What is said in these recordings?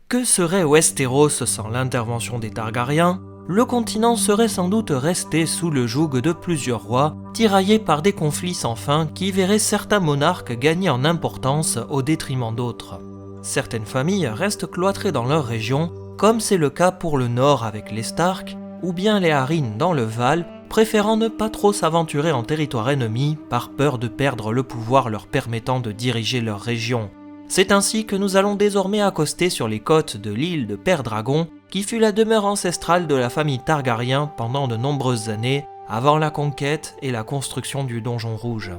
Que serait Westeros sans l'intervention des Targaryens? Le continent serait sans doute resté sous le joug de plusieurs rois, tiraillés par des conflits sans fin qui verraient certains monarques gagner en importance au détriment d'autres. Certaines familles restent cloîtrées dans leur région, comme c'est le cas pour le nord avec les Stark, ou bien les Arryn dans le Val, préférant ne pas trop s'aventurer en territoire ennemi par peur de perdre le pouvoir leur permettant de diriger leur région. C'est ainsi que nous allons désormais accoster sur les côtes de l'île de Père-Dragon, qui fut la demeure ancestrale de la famille Targaryen pendant de nombreuses années, avant la conquête et la construction du Donjon Rouge.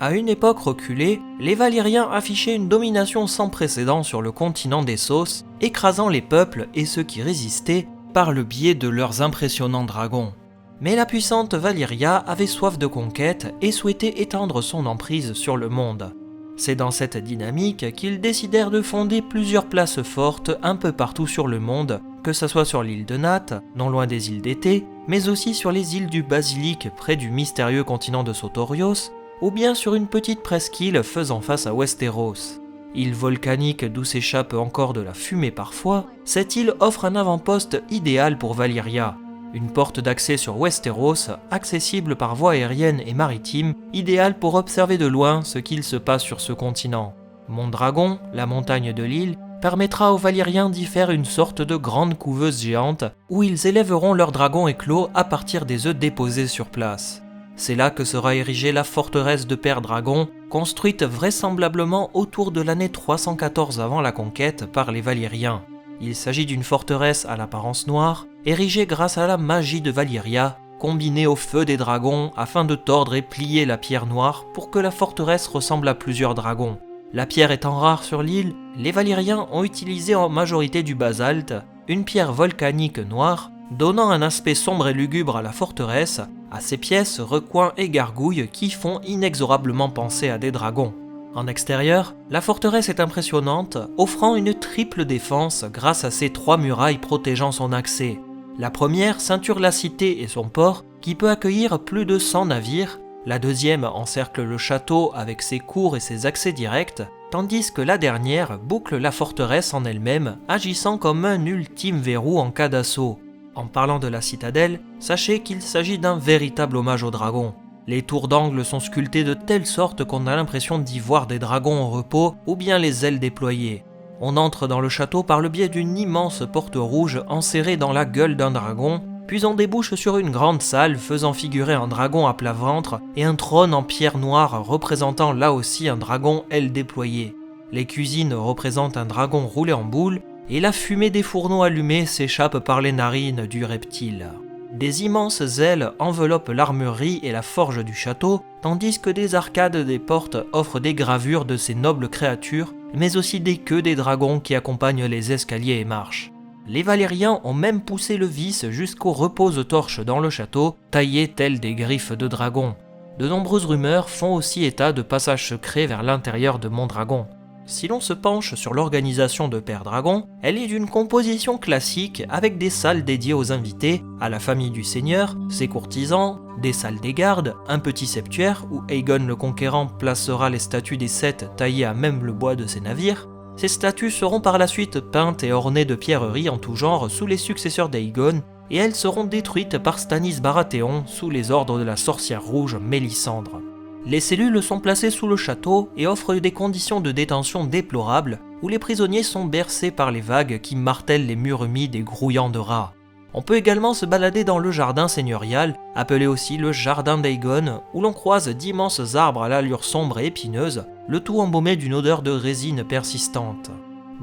À une époque reculée, les Valyriens affichaient une domination sans précédent sur le continent d'Essos, écrasant les peuples et ceux qui résistaient par le biais de leurs impressionnants dragons. Mais la puissante Valyria avait soif de conquête et souhaitait étendre son emprise sur le monde. C'est dans cette dynamique qu'ils décidèrent de fonder plusieurs places fortes un peu partout sur le monde, que ce soit sur l'île de Nath, non loin des îles d'été, mais aussi sur les îles du Basilic près du mystérieux continent de Sotorios, ou bien sur une petite presqu'île faisant face à Westeros. Île volcanique d'où s'échappe encore de la fumée parfois, cette île offre un avant-poste idéal pour Valyria, une porte d'accès sur Westeros, accessible par voie aérienne et maritime, idéale pour observer de loin ce qu'il se passe sur ce continent. Mont-Dragon, la montagne de l'île, permettra aux Valyriens d'y faire une sorte de grande couveuse géante où ils élèveront leurs dragons éclos à partir des œufs déposés sur place. C'est là que sera érigée la forteresse de Père-Dragon, construite vraisemblablement autour de l'année 314 avant la conquête par les Valyriens. Il s'agit d'une forteresse à l'apparence noire, érigée grâce à la magie de Valyria, combinée au feu des dragons afin de tordre et plier la pierre noire pour que la forteresse ressemble à plusieurs dragons. La pierre étant rare sur l'île, les Valyriens ont utilisé en majorité du basalte, une pierre volcanique noire, donnant un aspect sombre et lugubre à la forteresse, à ses pièces, recoins et gargouilles qui font inexorablement penser à des dragons. En extérieur, la forteresse est impressionnante, offrant une triple défense grâce à ses 3 murailles protégeant son accès. La première ceinture la cité et son port, qui peut accueillir plus de 100 navires. La deuxième encercle le château avec ses cours et ses accès directs, tandis que la dernière boucle la forteresse en elle-même, agissant comme un ultime verrou en cas d'assaut. En parlant de la citadelle, sachez qu'il s'agit d'un véritable hommage aux dragons. Les tours d'angle sont sculptées de telle sorte qu'on a l'impression d'y voir des dragons au repos ou bien les ailes déployées. On entre dans le château par le biais d'une immense porte rouge enserrée dans la gueule d'un dragon, puis on débouche sur une grande salle faisant figurer un dragon à plat ventre et un trône en pierre noire représentant là aussi un dragon ailes déployées. Les cuisines représentent un dragon roulé en boule, et la fumée des fourneaux allumés s'échappe par les narines du reptile. Des immenses ailes enveloppent l'armurerie et la forge du château, tandis que des arcades des portes offrent des gravures de ces nobles créatures, mais aussi des queues des dragons qui accompagnent les escaliers et marches. Les Valyriens ont même poussé le vice jusqu'aux repose-torches dans le château, taillées telles des griffes de dragon. De nombreuses rumeurs font aussi état de passages secrets vers l'intérieur de Mont-Dragon. Si l'on se penche sur l'organisation de Père-Dragon, elle est d'une composition classique avec des salles dédiées aux invités, à la famille du seigneur, ses courtisans, des salles des gardes, un petit septuaire où Aegon le Conquérant placera les statues des 7 taillées à même le bois de ses navires. Ces statues seront par la suite peintes et ornées de pierreries en tout genre sous les successeurs d'Aegon, et elles seront détruites par Stannis Baratheon sous les ordres de la sorcière rouge Mélisandre. Les cellules sont placées sous le château et offrent des conditions de détention déplorables où les prisonniers sont bercés par les vagues qui martèlent les murs humides et grouillants de rats. On peut également se balader dans le jardin seigneurial, appelé aussi le jardin d'Aegon, où l'on croise d'immenses arbres à l'allure sombre et épineuse, le tout embaumé d'une odeur de résine persistante.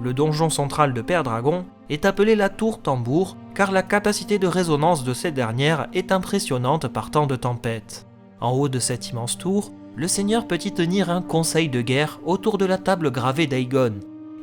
Le donjon central de Père-Dragon est appelé la tour tambour car la capacité de résonance de cette dernière est impressionnante par temps de tempête. En haut de cette immense tour, le seigneur peut y tenir un conseil de guerre autour de la table gravée d'Aegon.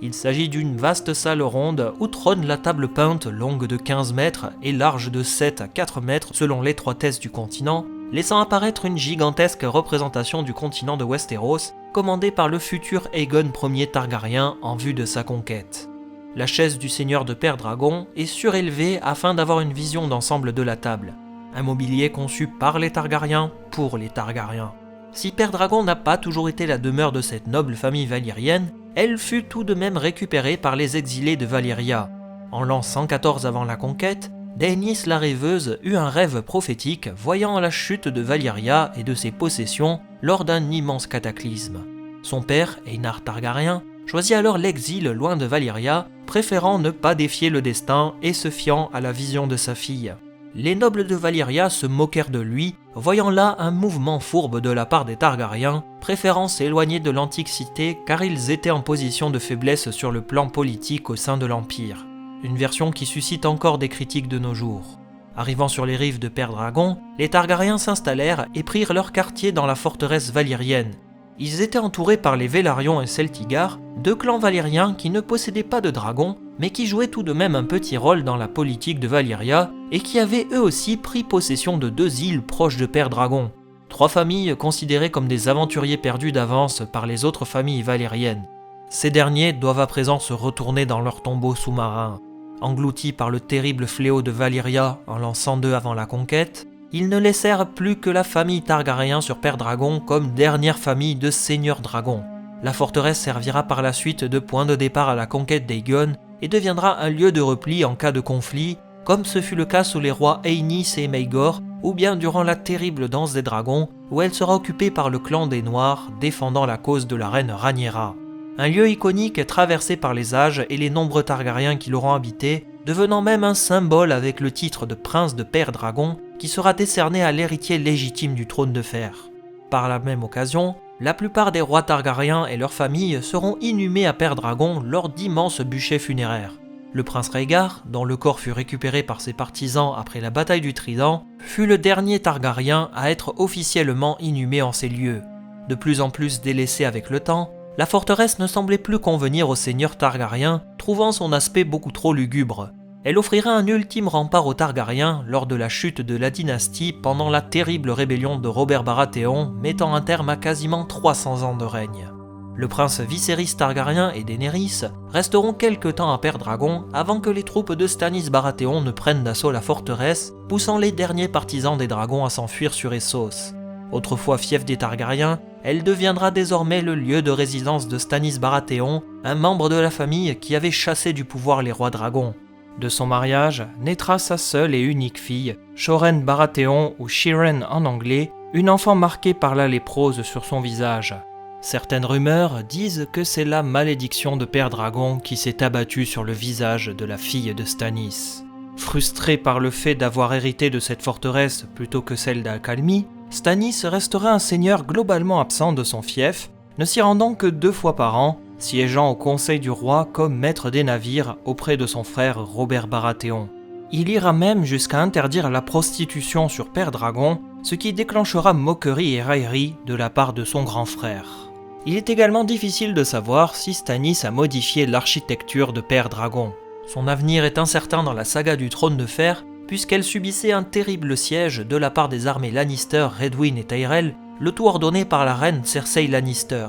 Il s'agit d'une vaste salle ronde où trône la table peinte longue de 15 mètres et large de 7 à 4 mètres selon l'étroitesse du continent, laissant apparaître une gigantesque représentation du continent de Westeros, commandée par le futur Aegon Ier Targaryen en vue de sa conquête. La chaise du seigneur de Père-Dragon est surélevée afin d'avoir une vision d'ensemble de la table. un mobilier conçu par les Targaryens pour les Targaryens. Si Père Dragon n'a pas toujours été la demeure de cette noble famille valyrienne, elle fut tout de même récupérée par les exilés de Valyria. En l'an 114 avant la conquête, Daenys la rêveuse eut un rêve prophétique voyant la chute de Valyria et de ses possessions lors d'un immense cataclysme. Son père, Einar Targaryen, choisit alors l'exil loin de Valyria, préférant ne pas défier le destin et se fiant à la vision de sa fille. Les nobles de Valyria se moquèrent de lui, voyant là un mouvement fourbe de la part des Targaryens, préférant s'éloigner de l'antique cité car ils étaient en position de faiblesse sur le plan politique au sein de l'Empire. Une version qui suscite encore des critiques de nos jours. Arrivant sur les rives de Père Dragon, les Targaryens s'installèrent et prirent leur quartier dans la forteresse valyrienne. Ils étaient entourés par les Velaryons et Celtigar, deux clans valyriens qui ne possédaient pas de dragons, mais qui jouaient tout de même un petit rôle dans la politique de Valyria, et qui avaient eux aussi pris possession de deux îles proches de Père Dragon. Trois familles considérées comme des aventuriers perdus d'avance par les autres familles valériennes. Ces derniers doivent à présent se retourner dans leur tombeau sous-marin. Engloutis par le terrible fléau de Valyria en l'an 102 avant la conquête, ils ne laissèrent plus que la famille Targaryen sur Père Dragon comme dernière famille de seigneurs dragons. La forteresse servira par la suite de point de départ à la conquête d'Aegon et deviendra un lieu de repli en cas de conflit, comme ce fut le cas sous les rois Aenys et Maegor, ou bien durant la terrible danse des dragons, où elle sera occupée par le clan des Noirs défendant la cause de la reine Rhaenyra. Un lieu iconique traversé par les âges et les nombreux Targaryens qui l'auront habité, devenant même un symbole avec le titre de prince de Père Dragon qui sera décerné à l'héritier légitime du trône de fer. Par la même occasion, la plupart des rois Targaryens et leurs familles seront inhumés à Père Dragon lors d'immenses bûchers funéraires. Le prince Rhaegar, dont le corps fut récupéré par ses partisans après la bataille du Trident, fut le dernier Targaryen à être officiellement inhumé en ces lieux. De plus en plus délaissée avec le temps, la forteresse ne semblait plus convenir au seigneur Targaryen, trouvant son aspect beaucoup trop lugubre. Elle offrira un ultime rempart aux Targaryens lors de la chute de la dynastie pendant la terrible rébellion de Robert Baratheon, mettant un terme à quasiment 300 ans de règne. Le prince Viserys Targaryen et Daenerys resteront quelque temps à Père Dragon avant que les troupes de Stannis Baratheon ne prennent d'assaut la forteresse, poussant les derniers partisans des dragons à s'enfuir sur Essos. Autrefois fief des Targaryens, elle deviendra désormais le lieu de résidence de Stannis Baratheon, un membre de la famille qui avait chassé du pouvoir les rois dragons. De son mariage naîtra sa seule et unique fille, Shoren Baratheon ou Shiren en anglais, une enfant marquée par la léprose sur son visage. Certaines rumeurs disent que c'est la malédiction de Père Dragon qui s'est abattue sur le visage de la fille de Stannis. Frustré par le fait d'avoir hérité de cette forteresse plutôt que celle d'Alcalmi, Stannis restera un seigneur globalement absent de son fief, ne s'y rendant que 2 fois par an, siégeant au conseil du roi comme maître des navires auprès de son frère Robert Baratheon. Il ira même jusqu'à interdire la prostitution sur Père Dragon, ce qui déclenchera moqueries et railleries de la part de son grand frère. Il est également difficile de savoir si Stannis a modifié l'architecture de Père Dragon. Son avenir est incertain dans la saga du Trône de Fer, puisqu'elle subissait un terrible siège de la part des armées Lannister, Redwyn et Tyrell, le tout ordonné par la reine Cersei Lannister.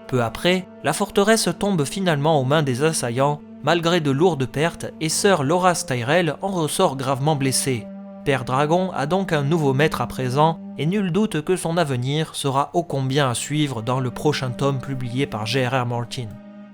Peu après, la forteresse tombe finalement aux mains des assaillants, malgré de lourdes pertes, et sœur Loras Tyrell en ressort gravement blessée. Père Dragon a donc un nouveau maître à présent, et nul doute que son avenir sera ô combien à suivre dans le prochain tome publié par J.R.R. Martin.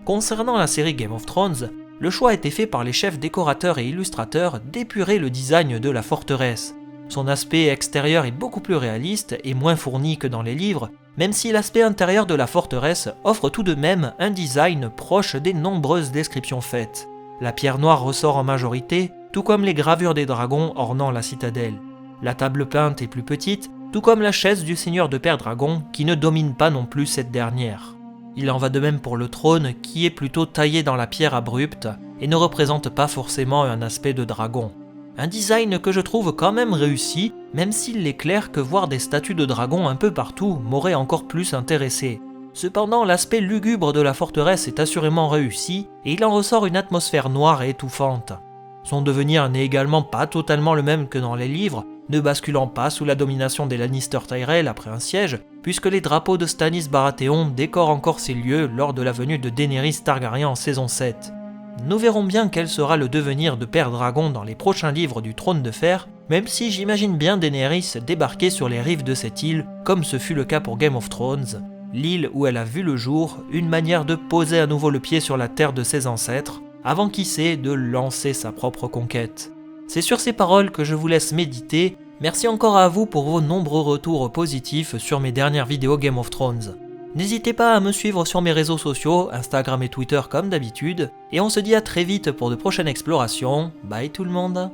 Concernant la série Game of Thrones, le choix a été fait par les chefs décorateurs et illustrateurs d'épurer le design de la forteresse. Son aspect extérieur est beaucoup plus réaliste et moins fourni que dans les livres, même si l'aspect intérieur de la forteresse offre tout de même un design proche des nombreuses descriptions faites. La pierre noire ressort en majorité, tout comme les gravures des dragons ornant la citadelle. La table peinte est plus petite, tout comme la chaise du seigneur de Père Dragon qui ne domine pas non plus cette dernière. Il en va de même pour le trône qui est plutôt taillé dans la pierre abrupte et ne représente pas forcément un aspect de dragon. Un design que je trouve quand même réussi, même s'il est clair que voir des statues de dragons un peu partout m'aurait encore plus intéressé. Cependant, l'aspect lugubre de la forteresse est assurément réussi et il en ressort une atmosphère noire et étouffante. Son devenir n'est également pas totalement le même que dans les livres, ne basculant pas sous la domination des Lannister Tyrell après un siège, puisque les drapeaux de Stannis Baratheon décorent encore ces lieux lors de la venue de Daenerys Targaryen en saison 7. Nous verrons bien quel sera le devenir de Père Dragon dans les prochains livres du Trône de Fer, même si j'imagine bien Daenerys débarquer sur les rives de cette île, comme ce fut le cas pour Game of Thrones, l'île où elle a vu le jour, une manière de poser à nouveau le pied sur la terre de ses ancêtres, avant qui sait de lancer sa propre conquête. C'est sur ces paroles que je vous laisse méditer. Merci encore à vous pour vos nombreux retours positifs sur mes dernières vidéos Game of Thrones. N'hésitez pas à me suivre sur mes réseaux sociaux, Instagram et Twitter comme d'habitude, et on se dit à très vite pour de prochaines explorations. Bye tout le monde!